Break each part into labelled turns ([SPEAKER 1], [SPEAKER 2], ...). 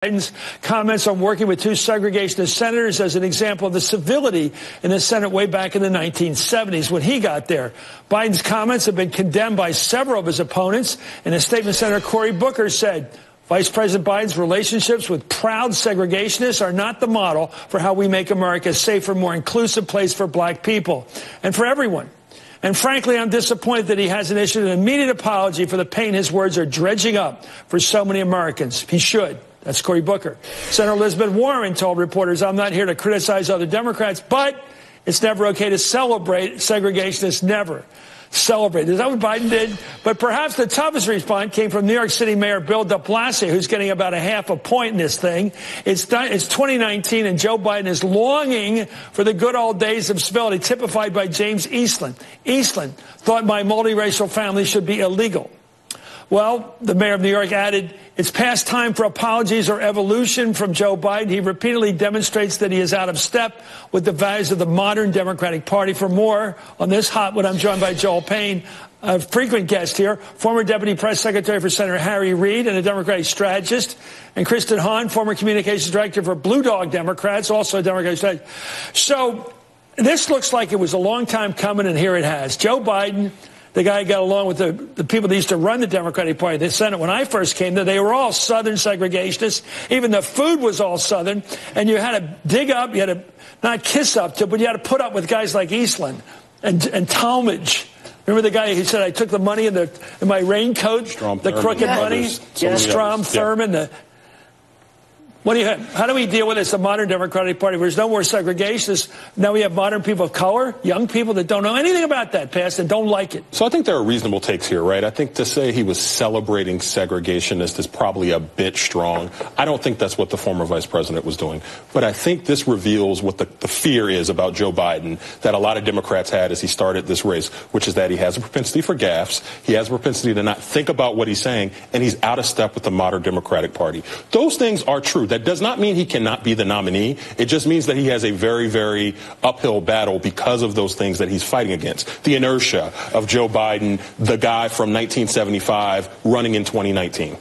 [SPEAKER 1] Biden's comments on working with two segregationist senators as an example of the civility in the Senate way back in the 1970s when he got there. Biden's comments have been condemned by several of his opponents. In a statement, Senator Cory Booker said, Vice President Biden's relationships with proud segregationists are not the model for how we make America a safer, more inclusive place for black people and for everyone. And frankly, I'm disappointed that he hasn't issued an immediate apology for the pain his words are dredging up for so many Americans. He should. That's Cory Booker. Senator Elizabeth Warren told reporters, I'm not here to criticize other Democrats, but it's never okay to celebrate segregationists. Never celebrate. Is that what Biden did? But perhaps the toughest response came from New York City Mayor Bill de Blasio, who's getting about a half a point in this thing. It's 2019, and Joe Biden is longing for the good old days of civility, typified by James Eastland. Eastland thought my multiracial family should be illegal. Well, the mayor of New York added, it's past time for apologies or evolution from Joe Biden. He repeatedly demonstrates that he is out of step with the values of the modern Democratic Party. For more on this hot one, I'm joined by Joel Payne, a frequent guest here, former Deputy Press Secretary for Senator Harry Reid and a Democratic strategist, and Kristen Hawn, former Communications Director for Blue Dog Democrats, also a Democratic strategist. So this looks like it was a long time coming, and here it has. Joe Biden, the guy who got along with the people that used to run the Democratic Party, the Senate. When I first came there, they were all Southern segregationists. Even the food was all Southern. And you had to dig up, you had to not kiss up to, but you had to put up with guys like Eastland and Talmadge. Remember the guy who said, I took the money in my raincoat, the crooked money? Strom Thurmond. What do you have? How do we deal with this? The modern Democratic Party, where there's no more segregationists. Now we have modern people of color, young people that don't know anything about that past and don't like it.
[SPEAKER 2] So I think there are reasonable takes here, right? I think to say he was celebrating segregationists is probably a bit strong. I don't think that's what the former vice president was doing. But I think this reveals what the fear is about Joe Biden that a lot of Democrats had as he started this race, which is that he has a propensity for gaffes. He has a propensity to not think about what he's saying, and he's out of step with the modern Democratic Party. Those things are true. That does not mean he cannot be the nominee. It just means that he has a very, very uphill battle because of those things that he's fighting against. The inertia of Joe Biden, the guy from 1975 running in 2019.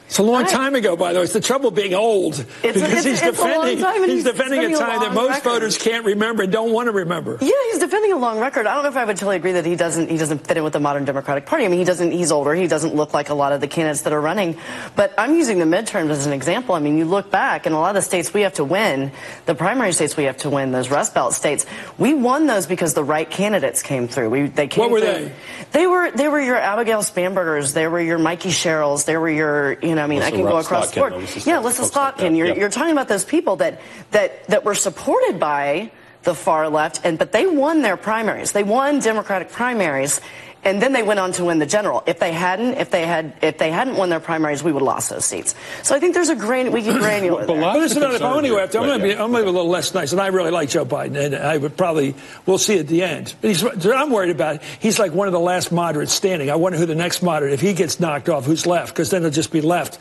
[SPEAKER 1] It's a long time ago, by the way. It's the trouble being old. Because he's defending a time that most voters can't remember and don't want to remember.
[SPEAKER 3] Yeah, he's defending a long record. I don't know if I would totally agree that he doesn't fit in with the modern Democratic Party. I mean, he's older. He doesn't look like a lot of the candidates that are running. But I'm using the midterms as an example. I mean, you look back, and a lot of the states we have to win, the primary states we have to win, those Rust Belt states, we won those because the right candidates came through.
[SPEAKER 1] What were they?
[SPEAKER 3] They were your Abigail Spanbergers. They were your Mikey Sherrills. They were your, I mean, I can go across the board. Yeah, Lissa Slotkin. You're talking about those people that were supported by the far left, but they won their primaries. They won Democratic primaries, and then they went on to win the general. If they hadn't won their primaries, we would have lost those seats. So I think there's we can granular there.
[SPEAKER 1] But listen, anyway, I'm going to be a little less nice, and I really like Joe Biden, and I would we'll see at the end. But I'm worried about it. He's like one of the last moderates standing. I wonder who the next moderate, if he gets knocked off, who's left, because then it'll just be left.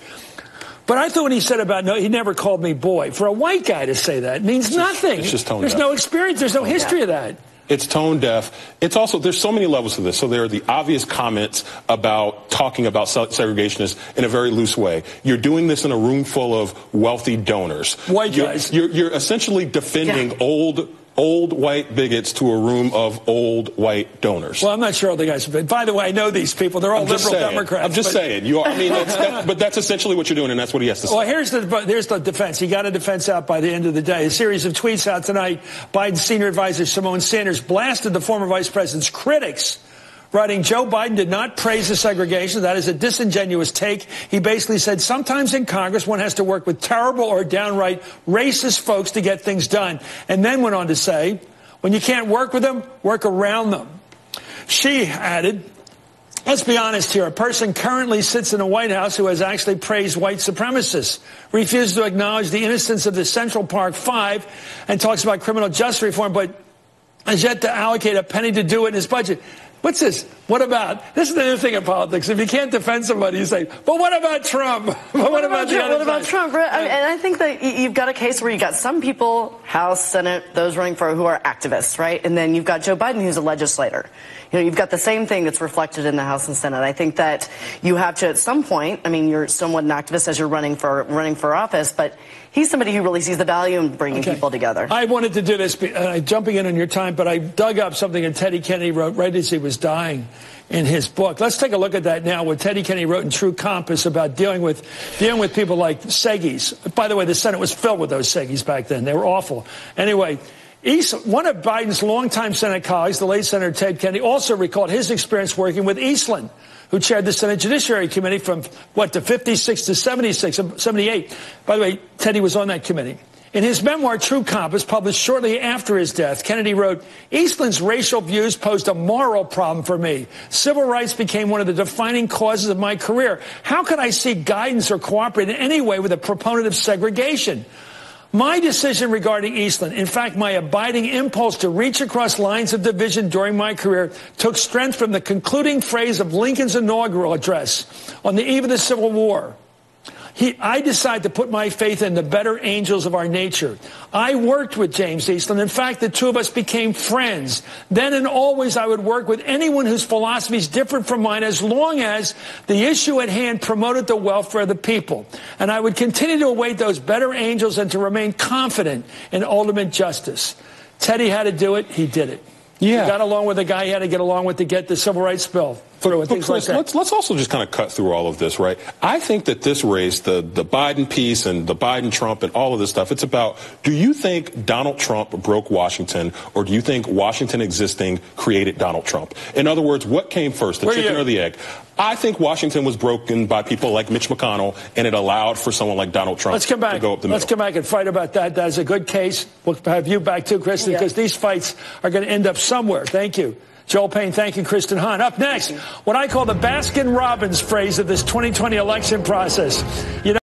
[SPEAKER 1] But I thought when he said he never called me boy. For a white guy to say that means nothing.
[SPEAKER 2] It's just tone
[SPEAKER 1] deaf. There's no experience. There's no history of that.
[SPEAKER 2] It's tone deaf. It's also, there's so many levels to this. So there are the obvious comments about talking about segregationists in a very loose way. You're doing this in a room full of wealthy donors.
[SPEAKER 1] White guys.
[SPEAKER 2] You're essentially defending old white bigots to a room of old white donors.
[SPEAKER 1] Well, I'm not sure all the guys. By the way, I know these people. They're all liberal Democrats.
[SPEAKER 2] I'm just saying. You are. I mean, but that's essentially what you're doing, and that's what he has to say.
[SPEAKER 1] Well, here's the defense. He got a defense out by the end of the day. A series of tweets out tonight. Biden's senior advisor, Simone Sanders, blasted the former vice president's critics, writing, Joe Biden did not praise the segregation. That is a disingenuous take. He basically said sometimes in Congress one has to work with terrible or downright racist folks to get things done. And then went on to say, when you can't work with them, work around them. She added, let's be honest here. A person currently sits in the White House who has actually praised white supremacists, refuses to acknowledge the innocence of the Central Park Five, and talks about criminal justice reform, but has yet to allocate a penny to do it in his budget. What's this? What about, this is the new thing in politics, if you can't defend somebody, you say, but what about Trump? What about
[SPEAKER 3] Trump? Right. And I think that you've got a case where you've got some people, House, Senate, those running for who are activists, right? And then you've got Joe Biden, who's a legislator. You know, you've got the same thing that's reflected in the House and Senate. I think that you have to, at some point, I mean, you're somewhat an activist as you're running for office, but he's somebody who really sees the value in bringing people together.
[SPEAKER 1] I wanted to do this, jumping in on your time, but I dug up something that Teddy Kennedy wrote right as he was dying in his book. Let's take a look at that now, what Teddy Kennedy wrote in True Compass about dealing with people like Segis. By the way, the Senate was filled with those Segis back then. They were awful. Anyway, one of Biden's longtime Senate colleagues, the late Senator Ted Kennedy, also recalled his experience working with Eastland, who chaired the Senate Judiciary Committee from, to 56 to 78. By the way, Teddy was on that committee. In his memoir, True Compass, published shortly after his death, Kennedy wrote, Eastland's racial views posed a moral problem for me. Civil rights became one of the defining causes of my career. How could I seek guidance or cooperate in any way with a proponent of segregation? My decision regarding Eastland, in fact, my abiding impulse to reach across lines of division during my career, took strength from the concluding phrase of Lincoln's inaugural address on the eve of the Civil War. I decided to put my faith in the better angels of our nature. I worked with James Eastland. In fact, the two of us became friends. Then and always I would work with anyone whose philosophies differed from mine as long as the issue at hand promoted the welfare of the people. And I would continue to await those better angels and to remain confident in ultimate justice. Teddy had to do it. He did it. Yeah. He got along with the guy he had to get along with to get the civil rights bill through and things like that.
[SPEAKER 2] Let's also just kind of cut through all of this, right? I think that this race, the Biden piece and the Biden-Trump and all of this stuff, it's about, do you think Donald Trump broke Washington, or do you think Washington existing created Donald Trump? In other words, what came first, the chicken or the egg? I think Washington was broken by people like Mitch McConnell, and it allowed for someone like Donald Trump to go up the middle.
[SPEAKER 1] Let's come back and fight about that. That is a good case. We'll have you back too, Kristen, because these fights are going to end up somewhere. Thank you. Joel Payne, thank you, Kristen Hawn. Up next, what I call the Baskin-Robbins phrase of this 2020 election process. You know,